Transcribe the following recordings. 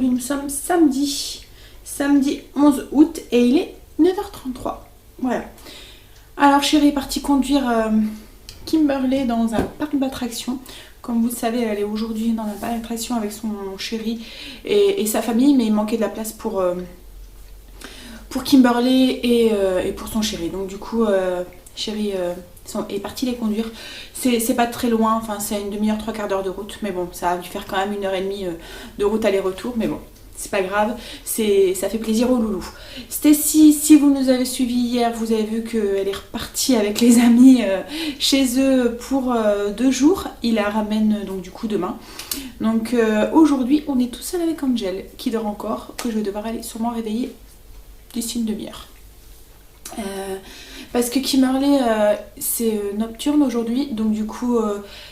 aujourd'hui nous sommes samedi 11 août et il est 9h33. Voilà. Alors chérie est partie conduire Kimberley dans un parc d'attractions. Comme vous le savez, elle est aujourd'hui dans un parc d'attractions avec son chéri et sa famille, mais il manquait de la place pour Kimberley et pour son chéri. Donc du coup, chéri est parti les conduire. C'est pas très loin, enfin c'est à une demi-heure, trois quarts d'heure de route, mais bon, ça va lui faire quand même 1h30 de route aller-retour, mais bon. C'est pas grave, ça fait plaisir au loulou. Stacy, si vous nous avez suivis hier, vous avez vu qu'elle est repartie avec les amis chez eux pour 2 jours. Il la ramène donc du coup demain. Donc aujourd'hui, on est tout seul avec Angel qui dort encore, que je vais devoir aller sûrement réveiller d'ici une demi-heure. Parce que Kimberley c'est nocturne aujourd'hui, donc du coup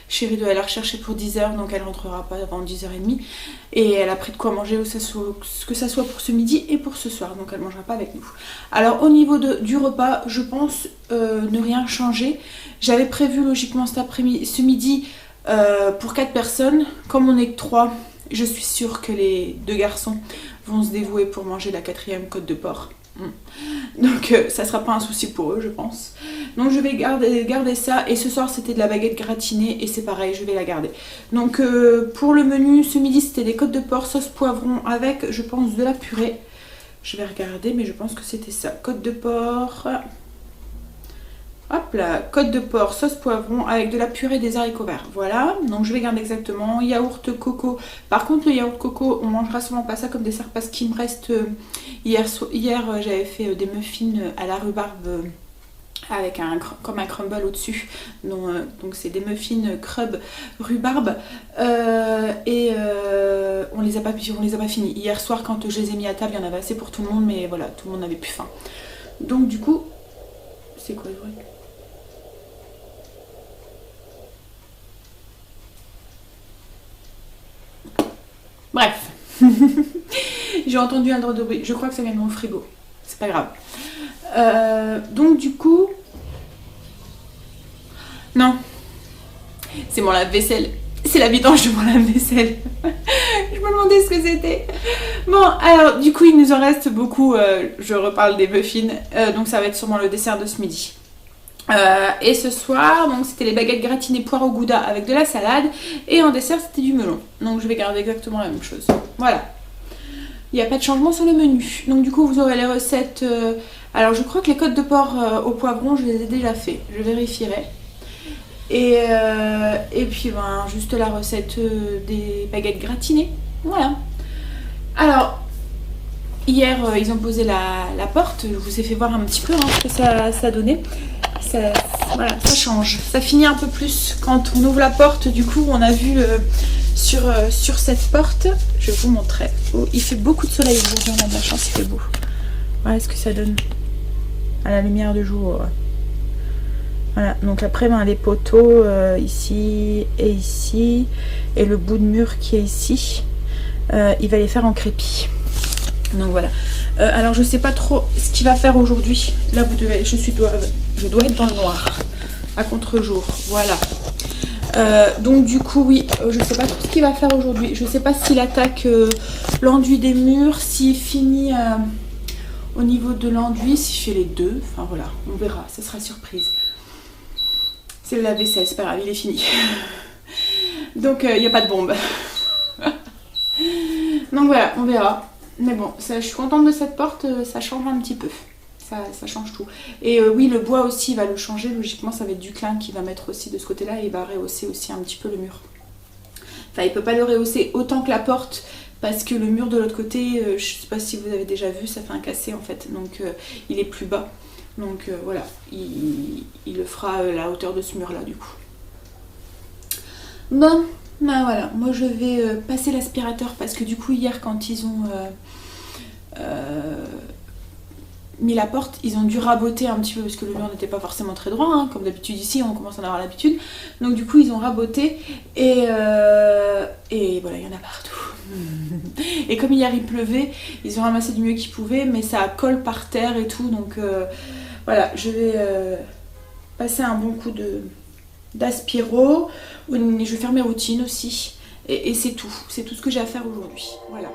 chérie doit aller la rechercher pour 10h, donc elle rentrera pas avant 10h30 et elle a pris de quoi manger que ça soit pour ce midi et pour ce soir, donc elle mangera pas avec nous. Alors au niveau du repas, je pense ne rien changer. J'avais prévu logiquement ce midi pour 4 personnes, comme on est que 3, je suis sûre que les 2 garçons vont se dévouer pour manger la 4e côte de porc. Donc ça sera pas un souci pour eux, je pense. Donc je vais garder ça. Et ce soir c'était de la baguette gratinée et c'est pareil, je vais la garder. Donc pour le menu ce midi c'était des côtes de porc sauce poivron avec, je pense, de la purée. Je vais regarder, mais je pense que c'était ça. Côte de porc, hop là, côte de porc sauce poivron avec de la purée des haricots verts. Voilà, donc je vais garder exactement. Yaourt coco. Par contre le yaourt coco, on mangera sûrement pas ça comme dessert parce qu'il me reste hier j'avais fait des muffins à la rhubarbe avec comme un crumble au-dessus. Donc c'est des muffins crub rhubarbe et on les a pas finis. Hier soir quand je les ai mis à table, il y en avait assez pour tout le monde, mais voilà, tout le monde n'avait plus faim. Donc du coup, c'est quoi le bruit ? Bref, j'ai entendu un drôle de bruit. Je crois que ça vient de mon frigo. C'est pas grave. Donc du coup, non, c'est mon lave-vaisselle. C'est la vidange de mon lave-vaisselle. Je me demandais ce que c'était. Bon, alors du coup, il nous en reste beaucoup. Je reparle des muffins. Donc ça va être sûrement le dessert de ce midi. Et ce soir, donc c'était les baguettes gratinées poire au gouda avec de la salade. Et en dessert, c'était du melon. Donc je vais garder exactement la même chose. Voilà. Il n'y a pas de changement sur le menu. Donc du coup, vous aurez les recettes. Alors je crois que les côtes de porc au poivron, je les ai déjà fait. Je vérifierai. Et puis ben, juste la recette des baguettes gratinées. Voilà. Alors, hier, ils ont posé la porte. Je vous ai fait voir un petit peu ce que ça donnait. Voilà, ça change. Ça finit un peu plus quand on ouvre la porte. Du coup, on a vu sur cette porte, je vais vous montrer. Oh, il fait beaucoup de soleil aujourd'hui, on a de la chance, il fait beau. Voilà ce que ça donne à la lumière du jour. Voilà, donc après ben, les poteaux ici et ici, et le bout de mur qui est ici, il va les faire en crépi. Donc voilà. Alors je sais pas trop ce qu'il va faire aujourd'hui. Là je dois être dans le noir à contre-jour. Voilà. Donc du coup oui, je sais pas trop ce qu'il va faire aujourd'hui. Je sais pas s'il attaque l'enduit des murs, s'il finit au niveau de l'enduit, s'il fait les deux. Enfin voilà, on verra, ça sera surprise. C'est le lave-vaisselle, c'est pas grave, il est fini. Donc il n'y a pas de bombe. Donc voilà, on verra. Mais bon, je suis contente de cette porte, ça change un petit peu. Ça change tout. Et oui, le bois aussi, il va le changer. Logiquement, ça va être du clin qui va mettre aussi de ce côté-là et il va rehausser aussi un petit peu le mur. Enfin, il peut pas le rehausser autant que la porte parce que le mur de l'autre côté, je sais pas si vous avez déjà vu, ça fait un cassé en fait. Donc, il est plus bas. Donc, voilà, il le fera à la hauteur de ce mur-là du coup. Bon. Ben voilà, moi je vais passer l'aspirateur parce que du coup hier quand ils ont mis la porte, ils ont dû raboter un petit peu parce que le mur n'était pas forcément très droit, hein, comme d'habitude ici on commence à en avoir l'habitude. Donc du coup ils ont raboté et voilà, il y en a partout. Et comme hier il pleuvait, ils ont ramassé du mieux qu'ils pouvaient, mais ça colle par terre et tout, donc voilà, je vais passer un bon coup d'aspiro. Je vais faire mes routines aussi et c'est tout ce que j'ai à faire aujourd'hui. Voilà.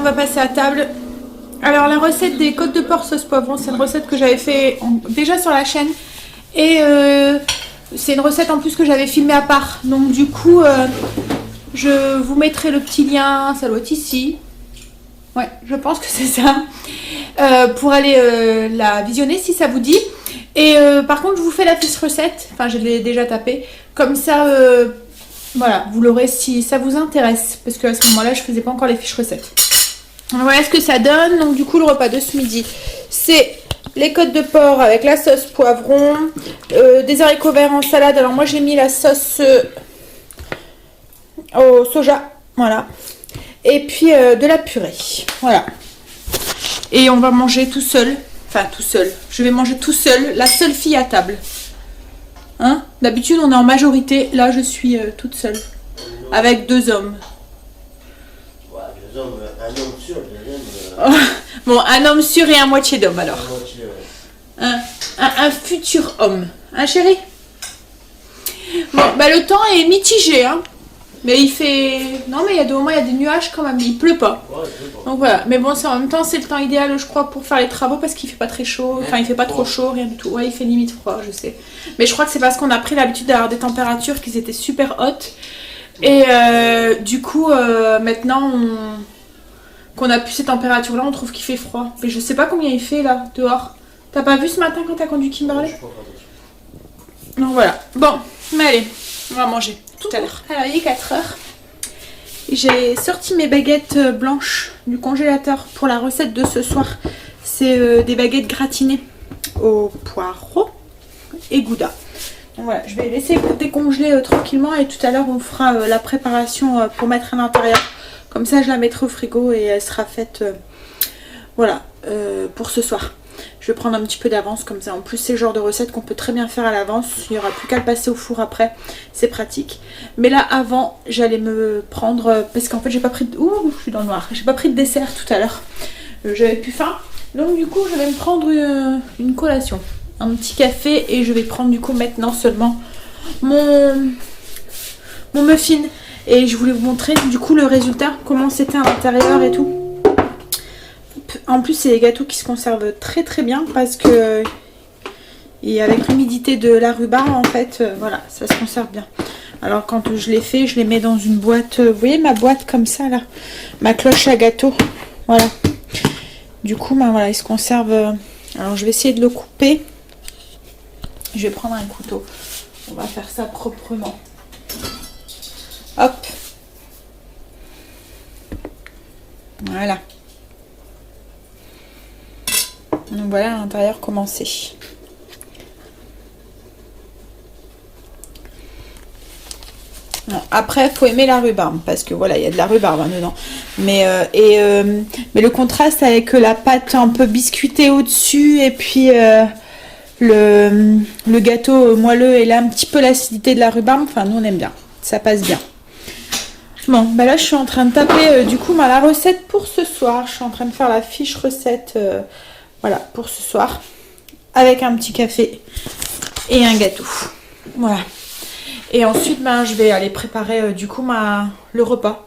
va passer à table. Alors la recette des côtes de porc sauce poivron, c'est une recette que j'avais fait déjà sur la chaîne. Et c'est une recette en plus que j'avais filmée à part. Donc du coup, je vous mettrai le petit lien, ça doit être ici. Ouais, je pense que c'est ça. Pour aller la visionner si ça vous dit. Et par contre, je vous fais la fiche recette. Enfin, je l'ai déjà tapée. Comme ça, voilà, vous l'aurez si ça vous intéresse. Parce qu'à ce moment-là, je faisais pas encore les fiches recettes. Voilà ce que ça donne. Donc du coup, le repas de ce midi, c'est les côtes de porc avec la sauce poivron, des haricots verts en salade. Alors moi, j'ai mis la sauce au soja. Voilà. Et puis de la purée. Voilà. Et on va manger tout seul. Enfin, tout seul. Je vais manger tout seul. La seule fille à table. Hein? D'habitude, on est en majorité. Là, je suis toute seule. Avec 2 hommes. Ouais, 2 hommes. Un homme sûr, deuxième. Bon, un homme sûr et un moitié d'homme, alors. Un moitié, ouais. Un futur homme. Hein, chérie? Bon, bah le temps est mitigé, hein. Mais il fait... Non, mais il y a des moments, il y a des nuages quand même. Il pleut pas. Ouais, il pleut pas. Donc voilà. Mais bon, en même temps, c'est le temps idéal, je crois, pour faire les travaux parce qu'il fait pas très chaud. Enfin, il fait pas trop chaud, rien du tout. Ouais, il fait limite froid, je sais. Mais je crois que c'est parce qu'on a pris l'habitude d'avoir des températures qui étaient super hautes. Et du coup, maintenant, qu'on a plus ces températures-là, on trouve qu'il fait froid. Mais je sais pas combien il fait là, dehors. T'as pas vu ce matin quand t'as conduit Kimberley? Donc voilà. Bon, mais allez, on va manger tout à l'heure. Alors il est 4 heures. J'ai sorti mes baguettes blanches du congélateur pour la recette de ce soir. C'est des baguettes gratinées au poireau et gouda. Donc voilà, je vais les laisser décongeler tranquillement et tout à l'heure on fera la préparation pour mettre à l'intérieur. Comme ça je la mettrai au frigo et elle sera faite voilà, pour ce soir. Je vais prendre un petit peu d'avance comme ça. En plus, c'est le genre de recette qu'on peut très bien faire à l'avance. Il n'y aura plus qu'à le passer au four après. C'est pratique. Mais là, avant, j'allais me prendre... Parce qu'en fait, j'ai pas pris de... Ouh, je suis dans le noir. J'ai pas pris de dessert tout à l'heure. J'avais plus faim. Donc, du coup, je vais me prendre une collation. Un petit café. Et je vais prendre, du coup, maintenant seulement mon muffin. Et je voulais vous montrer, du coup, le résultat. Comment c'était à l'intérieur et tout. En plus, c'est des gâteaux qui se conservent très très bien parce que et avec l'humidité de la rhubarbe, en fait, voilà, ça se conserve bien. Alors quand je les fais, je les mets dans une boîte. Vous voyez ma boîte comme ça là, ma cloche à gâteau. Voilà. Du coup, ben, voilà, ils se conservent. Alors je vais essayer de le couper. Je vais prendre un couteau. On va faire ça proprement. Hop. Voilà. Donc voilà à l'intérieur comment c'est. Après, faut aimer la rhubarbe parce que voilà, il y a de la rhubarbe hein, dedans. Mais le contraste avec la pâte un peu biscuitée au-dessus et puis le gâteau moelleux et là un petit peu l'acidité de la rhubarbe. Enfin, nous on aime bien. Ça passe bien. Bon, bah là je suis en train de taper du coup la recette pour ce soir. Je suis en train de faire la fiche recette. Voilà, pour ce soir, avec un petit café et un gâteau. Voilà. Et ensuite, ben, je vais aller préparer du coup le repas.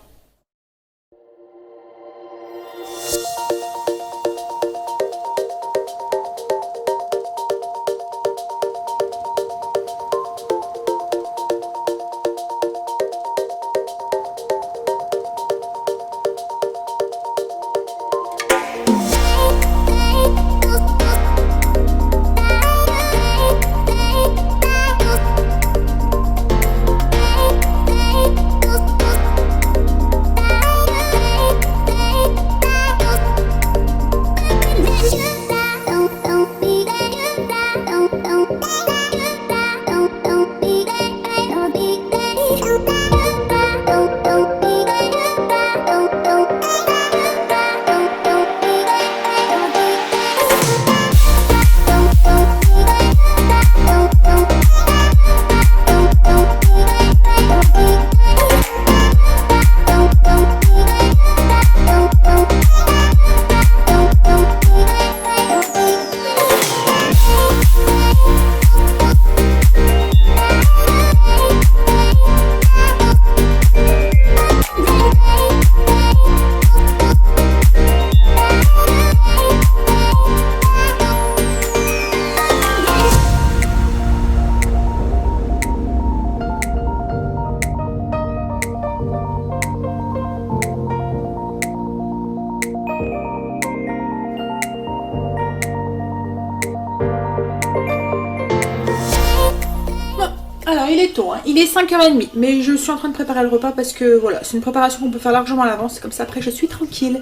est tôt, hein. Il est 5h30, mais je suis en train de préparer le repas parce que voilà, c'est une préparation qu'on peut faire largement à l'avance, comme ça après je suis tranquille.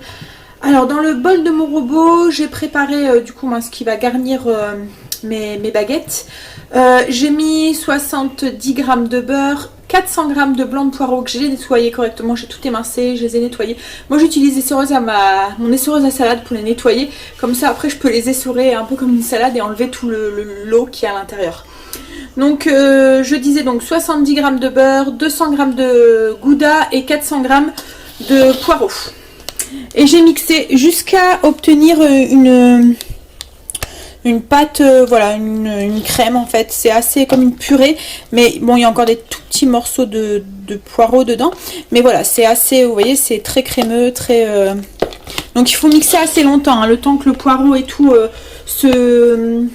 Alors dans le bol de mon robot, j'ai préparé du coup ce qui va garnir mes baguettes. J'ai mis 70 g de beurre, 400 g de blanc de poireau que j'ai nettoyé correctement, j'ai tout émincé, je les ai nettoyés. Moi j'utilise mon essoreuse à salade pour les nettoyer, comme ça après je peux les essorer un peu comme une salade et enlever tout l'eau qui est à l'intérieur. Donc je disais donc 70 g de beurre, 200 g de gouda et 400 g de poireau. Et j'ai mixé jusqu'à obtenir une pâte, voilà, une crème en fait. C'est assez comme une purée, mais bon, il y a encore des tout petits morceaux de poireaux dedans. Mais voilà, c'est assez, vous voyez, c'est très crémeux, très... Donc il faut mixer assez longtemps, hein, le temps que le poireau et tout se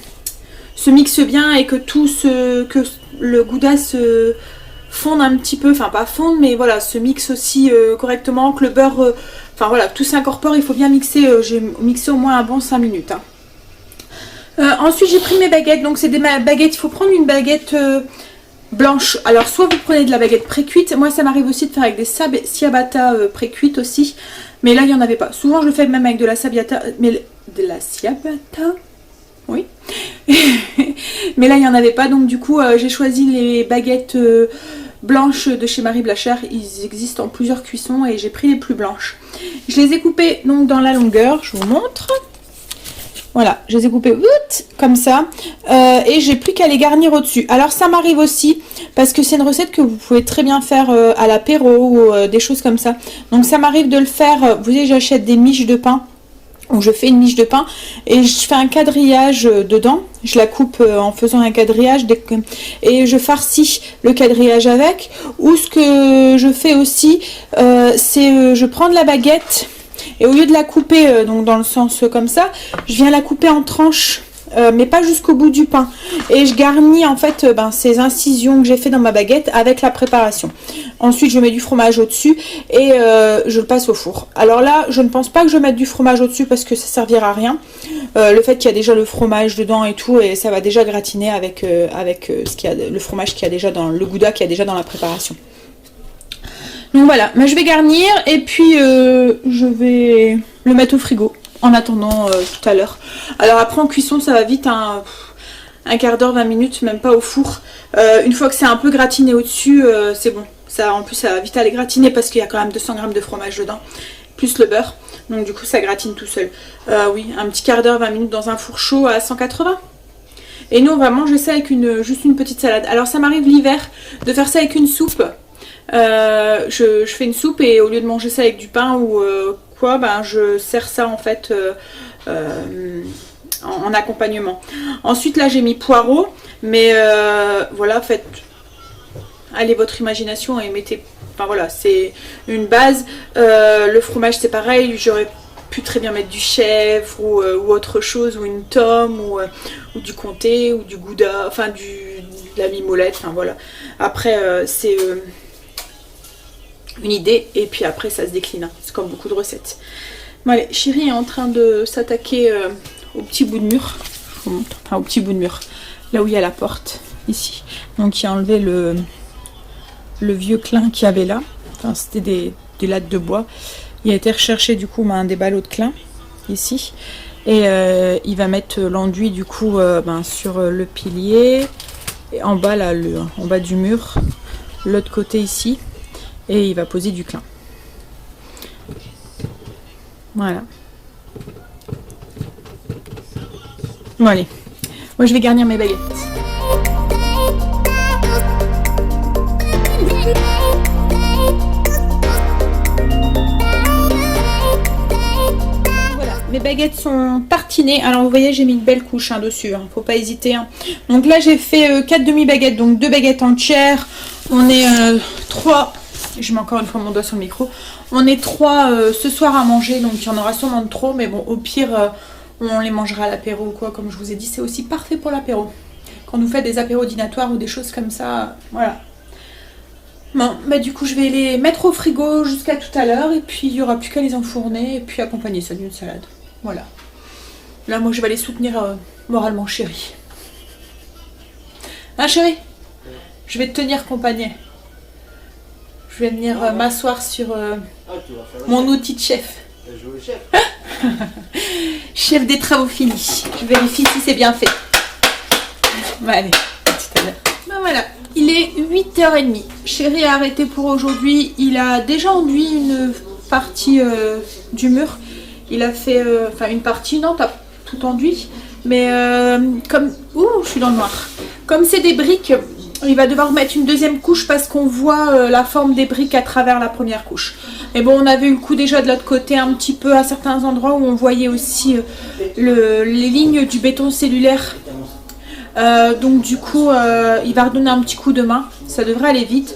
mixe bien et que que le gouda se fonde un petit peu, enfin pas fonde, mais voilà, se mixe aussi correctement, que le beurre, enfin voilà, tout s'incorpore. Il faut bien mixer, j'ai mixé au moins un bon 5 minutes. Hein. Ensuite j'ai pris mes baguettes, donc c'est des baguettes, il faut prendre une baguette blanche. Alors soit vous prenez de la baguette pré-cuite, moi ça m'arrive aussi de faire avec des ciabatta pré-cuites aussi, mais là il n'y en avait pas. Souvent je le fais même avec de la ciabatta, mais de la ciabatta, oui. Mais là il n'y en avait pas, donc du coup j'ai choisi les baguettes blanches de chez Marie Blachère. Ils existent en plusieurs cuissons et j'ai pris les plus blanches. Je les ai coupées donc dans la longueur, je vous montre. Voilà, je les ai coupées comme ça et j'ai plus qu'à les garnir au-dessus. Alors ça m'arrive aussi parce que c'est une recette que vous pouvez très bien faire à l'apéro ou des choses comme ça. Donc ça m'arrive de le faire, vous voyez, j'achète des miches de pain, ou je fais une miche de pain et je fais un quadrillage dedans. Je la coupe en faisant un quadrillage et je farcis le quadrillage avec. Ou ce que je fais aussi, c'est je prends de la baguette. Et au lieu de la couper donc dans le sens comme ça, je viens la couper en tranches, mais pas jusqu'au bout du pain. Et je garnis en fait ces incisions que j'ai fait dans ma baguette avec la préparation. Ensuite je mets du fromage au-dessus et je le passe au four. Alors là je ne pense pas que je mette du fromage au-dessus parce que ça servira à rien. Le fait qu'il y a déjà le fromage dedans et tout, et ça va déjà gratiner avec le fromage qu'il y a déjà dans le gouda, qu'il y a déjà dans la préparation. Donc voilà, mais je vais garnir et puis je vais le mettre au frigo en attendant tout à l'heure. Alors après en cuisson ça va vite, hein, un quart d'heure, 20 minutes, même pas au four. Une fois que c'est un peu gratiné au-dessus, c'est bon. Ça, en plus ça va vite aller gratiner parce qu'il y a quand même 200 g de fromage dedans, plus le beurre. Donc du coup ça gratine tout seul. Oui, un petit quart d'heure, 20 minutes dans un four chaud à 180. Et nous on va manger ça avec juste une petite salade. Alors ça m'arrive l'hiver de faire ça avec une soupe. Je fais une soupe et au lieu de manger ça avec du pain ou quoi, je sers ça en fait en accompagnement. Ensuite là j'ai mis poireau, mais voilà, faites allez votre imagination et mettez, enfin voilà, c'est une base. Le fromage c'est pareil, j'aurais pu très bien mettre du chèvre ou autre chose, ou une tome ou du comté ou du gouda, enfin de la mimolette, enfin voilà. Après c'est une idée et puis après ça se décline, hein. C'est comme beaucoup de recettes. Bon allez, Chérie est en train de s'attaquer au petit bout de mur, je vous montre, enfin au petit bout de mur, là où il y a la porte, ici. Donc il a enlevé le vieux clin qu'il y avait là, enfin c'était des lattes de bois. Il a été recherché du coup des ballots de clin ici et il va mettre l'enduit du coup sur le pilier et en bas là, en bas du mur, l'autre côté ici. Et il va poser du clin. Voilà. Bon allez, moi je vais garnir mes baguettes. Voilà, mes baguettes sont tartinées. Alors vous voyez j'ai mis une belle couche dessus, faut pas hésiter. Donc là j'ai fait 4 demi-baguettes, donc 2 baguettes entières. On est 3... Je mets encore une fois mon doigt sur le micro. On est 3 ce soir à manger, donc il y en aura sûrement de trop, mais bon, au pire, on les mangera à l'apéro ou quoi. Comme je vous ai dit, c'est aussi parfait pour l'apéro. Quand vous faites des apéros dînatoires ou des choses comme ça, voilà. Bon, du coup, je vais les mettre au frigo jusqu'à tout à l'heure, et puis il n'y aura plus qu'à les enfourner, et puis accompagner ça d'une salade. Voilà. Là, moi, je vais les soutenir moralement, Chérie. Hein, Chérie? Je vais te tenir compagnie. Je vais venir m'asseoir sur tu vas faire mon outil de chef. Tu vas jouer au chef. Chef des travaux finis. Je vérifie si c'est bien fait. Bon, allez, à tout à l'heure. Ben voilà, il est 8h30. Chéri a arrêté pour aujourd'hui. Il a déjà enduit une partie du mur. Il a fait, enfin une partie, non, t'as tout enduit. Mais comme... Ouh, je suis dans le noir. Comme c'est des briques, il va devoir mettre une deuxième couche parce qu'on voit la forme des briques à travers la première couche. Et bon, on avait eu le coup déjà de l'autre côté un petit peu à certains endroits où on voyait aussi les lignes du béton cellulaire. Donc du coup, il va redonner un petit coup de main. Ça devrait aller vite.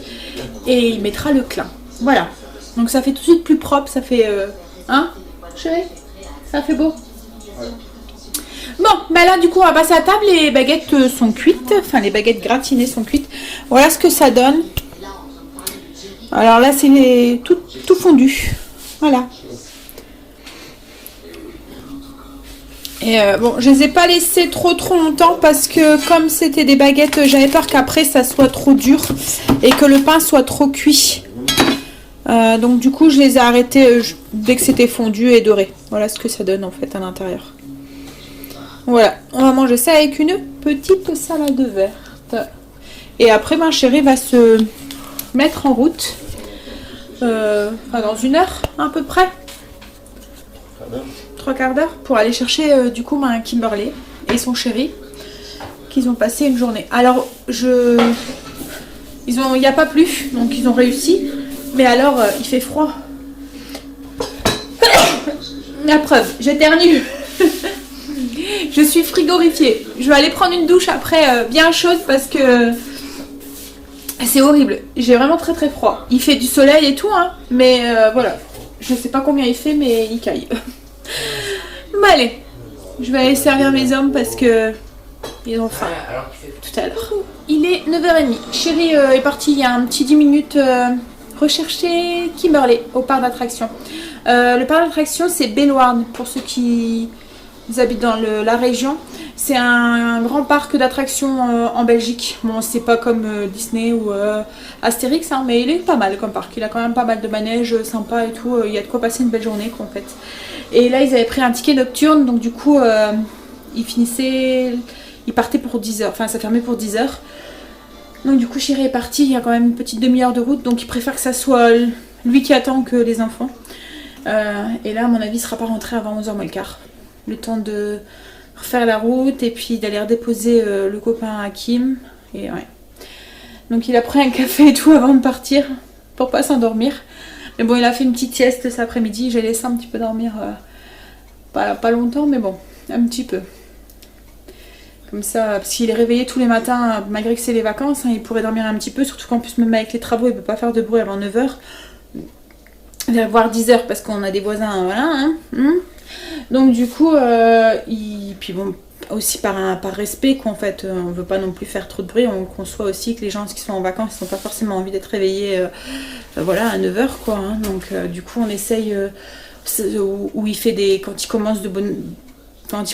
Et il mettra le clin. Voilà. Donc ça fait tout de suite plus propre. Ça fait... Hein, chérie? Ça fait beau. Bon, bah là du coup on va passer à table, les baguettes sont cuites, enfin les baguettes gratinées sont cuites. Voilà ce que ça donne. Alors là c'est tout fondu. Voilà. Et bon, je les ai pas laissées trop longtemps parce que comme c'était des baguettes, j'avais peur qu'après ça soit trop dur et que le pain soit trop cuit. Donc du coup je les ai arrêtées dès que c'était fondu et doré. Voilà ce que ça donne en fait à l'intérieur. Voilà, on va manger ça avec une petite salade verte. Et après, ma chérie va se mettre en route. Enfin, dans 1 heure, à peu près. 3/4 d'heure. Pour aller chercher, du coup, ma Kimberley et son chéri. Qu'ils ont passé une journée. Alors, il n'y a pas plu, donc ils ont réussi. Mais alors, il fait froid. La preuve, j'éternue. Je suis frigorifiée. Je vais aller prendre une douche après bien chaude parce que c'est horrible. J'ai vraiment très froid. Il fait du soleil et tout, hein, mais voilà. Je sais pas combien il fait, mais il caille. Bon, allez. Je vais aller servir mes hommes parce que ils ont faim. Tout à l'heure. Il est 9h30. Chéri est parti il y a un petit 10 minutes rechercher Kimberley au parc d'attractions. Le parc d'attractions, c'est Bellewaerde pour ceux qui... Ils habitent dans la région. C'est un grand parc d'attractions en Belgique. Bon, c'est pas comme Disney ou Astérix, hein, mais il est pas mal comme parc. Il a quand même pas mal de manèges sympas et tout. Il y a de quoi passer une belle journée, quoi, en fait. Et là, ils avaient pris un ticket nocturne, donc du coup, ils partaient pour 10h. Enfin, ça fermait pour 10h. Donc du coup, Chéri est parti. Il y a quand même une petite demi-heure de route, donc il préfère que ça soit lui qui attend que les enfants. Et là, à mon avis, il sera pas rentré avant 11h moins le quart. Le temps de refaire la route et puis d'aller redéposer le copain Hakim. Et ouais. Donc il a pris un café et tout avant de partir pour pas s'endormir. Mais bon, il a fait une petite sieste cet après-midi. J'ai laissé un petit peu dormir, pas longtemps, mais bon, un petit peu. Comme ça, parce qu'il est réveillé tous les matins, malgré que c'est les vacances, hein, il pourrait dormir un petit peu. Surtout qu'en plus, même avec les travaux, il peut pas faire de bruit avant 9h. Voire 10h parce qu'on a des voisins, voilà. Hein. Donc du coup, puis bon, aussi par respect quoi, en fait, on veut pas non plus faire trop de bruit, on conçoit aussi que les gens qui sont en vacances n'ont pas forcément envie d'être réveillés voilà, à 9h quoi, hein. Donc du coup on essaye, où il fait quand il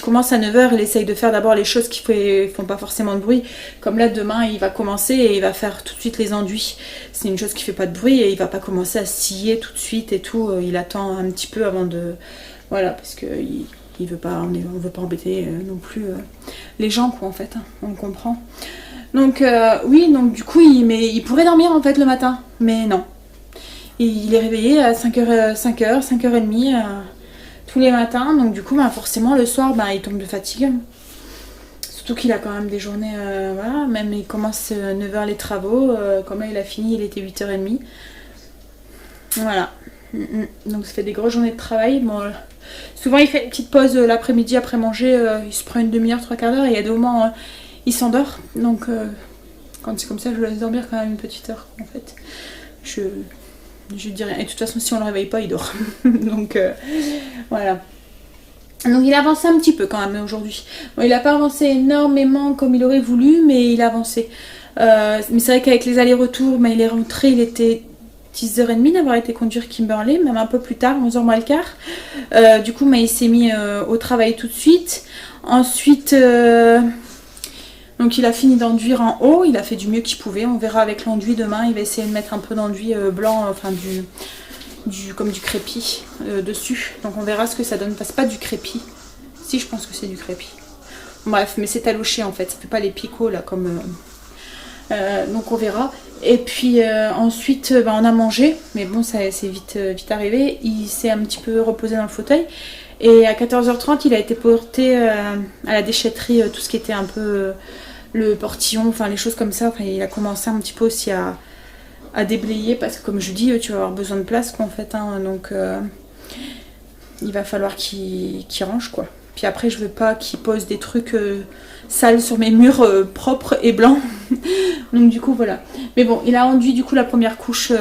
commence à 9h, il essaye de faire d'abord les choses qui font pas forcément de bruit. Comme là, demain, il va commencer et il va faire tout de suite les enduits. C'est une chose qui fait pas de bruit et il va pas commencer à scier tout de suite et tout. Il attend un petit peu avant de... Voilà, parce que il veut pas, on veut pas embêter non plus les gens, quoi, en fait. Hein, on le comprend. Donc, oui, donc du coup, il pourrait dormir, en fait, le matin. Mais non. Il est réveillé à 5h30... tous les matins, donc du coup forcément le soir il tombe de fatigue, surtout qu'il a quand même des journées, voilà, même il commence 9h les travaux, comme là il a fini, il était 8h30, voilà. Donc ça fait des grosses journées de travail. Bon, souvent il fait une petite pause l'après-midi après manger, il se prend une demi-heure, 3/4 d'heure et il y a des moments il s'endort, donc quand c'est comme ça je le laisse dormir quand même une petite heure en fait, je dis rien. Et de toute façon, si on le réveille pas, il dort. Donc, voilà. Donc, il a avancé un petit peu quand même aujourd'hui. Bon, il n'a pas avancé énormément comme il aurait voulu, mais il a avancé. Mais c'est vrai qu'avec les allers-retours, il est rentré, il était 10h30 d'avoir été conduire Kimberley, même un peu plus tard, 11h moins le quart. Du coup, il s'est mis au travail tout de suite. Ensuite, donc Donc il a fini d'enduire en haut, il a fait du mieux qu'il pouvait. On verra avec l'enduit demain, il va essayer de mettre un peu d'enduit blanc, enfin comme du crépi dessus. Donc on verra ce que ça donne. Enfin, c'est pas du crépi. Si, je pense que c'est du crépi. Bref, mais c'est taloché en fait, ça fait pas les picots là comme... donc on verra. Et puis ensuite on a mangé, mais bon ça c'est vite arrivé. Il s'est un petit peu reposé dans le fauteuil. Et à 14h30 il a été porté à la déchetterie, tout ce qui était un peu le portillon, enfin les choses comme ça. Enfin, il a commencé un petit peu aussi à déblayer parce que comme je dis, tu vas avoir besoin de place quoi, en fait, hein, donc il va falloir qu'il range quoi. Puis après je veux pas qu'il pose des trucs sales sur mes murs propres et blancs. Donc du coup voilà. Mais bon, il a enduit du coup la première couche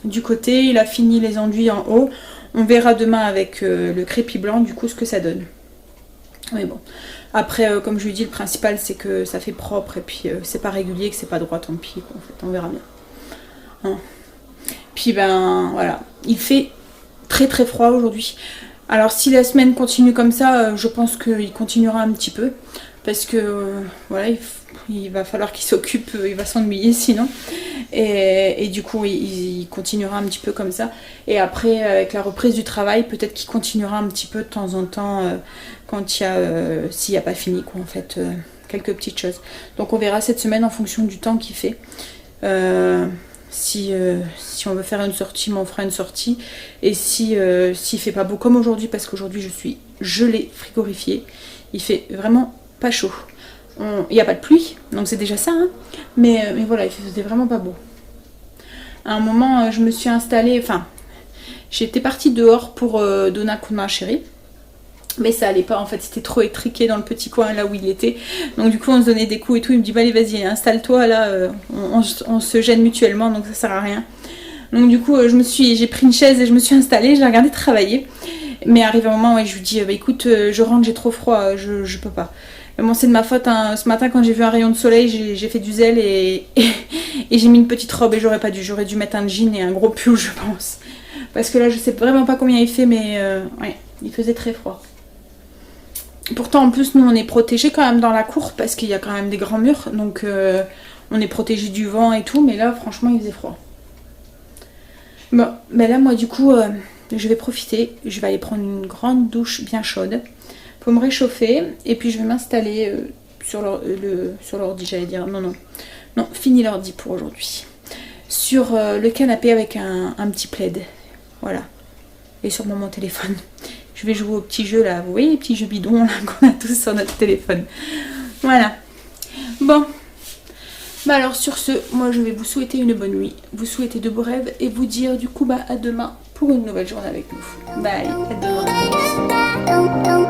du côté, il a fini les enduits en haut. On verra demain avec le crépi blanc du coup ce que ça donne. Mais bon, après comme je lui dis, le principal c'est que ça fait propre et puis c'est pas régulier, que c'est pas droit, tant pis quoi, en fait, on verra bien. Hein. Puis ben voilà, il fait très très froid aujourd'hui. Alors si la semaine continue comme ça, je pense qu'il continuera un petit peu. Parce que voilà, il va falloir qu'il s'occupe, il va s'ennuyer sinon. Et du coup, il continuera un petit peu comme ça. Et après, avec la reprise du travail, peut-être qu'il continuera un petit peu de temps en temps quand il y a, s'il n'y a pas fini, quoi, en fait, quelques petites choses. Donc on verra cette semaine en fonction du temps qu'il fait. Si on veut faire une sortie, on fera une sortie. Et s'il fait pas beau comme aujourd'hui, parce qu'aujourd'hui je suis gelée, frigorifiée, il fait vraiment pas chaud. Il n'y a pas de pluie, donc c'est déjà ça, hein. Mais voilà, il faisait vraiment pas beau. À un moment, je me suis installée, enfin, j'étais partie dehors pour donner un coup de main à Chéri. Mais ça allait pas, en fait, c'était trop étriqué dans le petit coin là où il était. Donc du coup, on se donnait des coups et tout. Il me dit, bah allez, vas-y, installe-toi là, on se gêne mutuellement, donc ça sert à rien. Donc du coup, j'ai pris une chaise et je me suis installée, j'ai regardé travailler. Mais arrivé un moment, ouais, je lui dis, bah écoute, je rentre, j'ai trop froid, je peux pas. Mais bon, c'est de ma faute, hein. Ce matin, quand j'ai vu un rayon de soleil, j'ai fait du zèle et j'ai mis une petite robe et j'aurais dû mettre un jean et un gros pull, je pense. Parce que là, je sais vraiment pas combien il fait, mais ouais, il faisait très froid. Pourtant, en plus, nous, on est protégés quand même dans la cour parce qu'il y a quand même des grands murs. Donc, on est protégés du vent et tout. Mais là, franchement, il faisait froid. Bon, mais là, moi, du coup, je vais profiter. Je vais aller prendre une grande douche bien chaude pour me réchauffer. Et puis, je vais m'installer sur l'ordi, j'allais dire. Non, fini l'ordi pour aujourd'hui. Sur le canapé avec un petit plaid. Voilà. Et sûrement mon téléphone. Je vais jouer aux petits jeux là, vous voyez les petits jeux bidons là qu'on a tous sur notre téléphone. Voilà. Bon. Bah alors sur ce, moi je vais vous souhaiter une bonne nuit, vous souhaiter de beaux rêves et vous dire du coup bah à demain pour une nouvelle journée avec nous. Bye, à demain.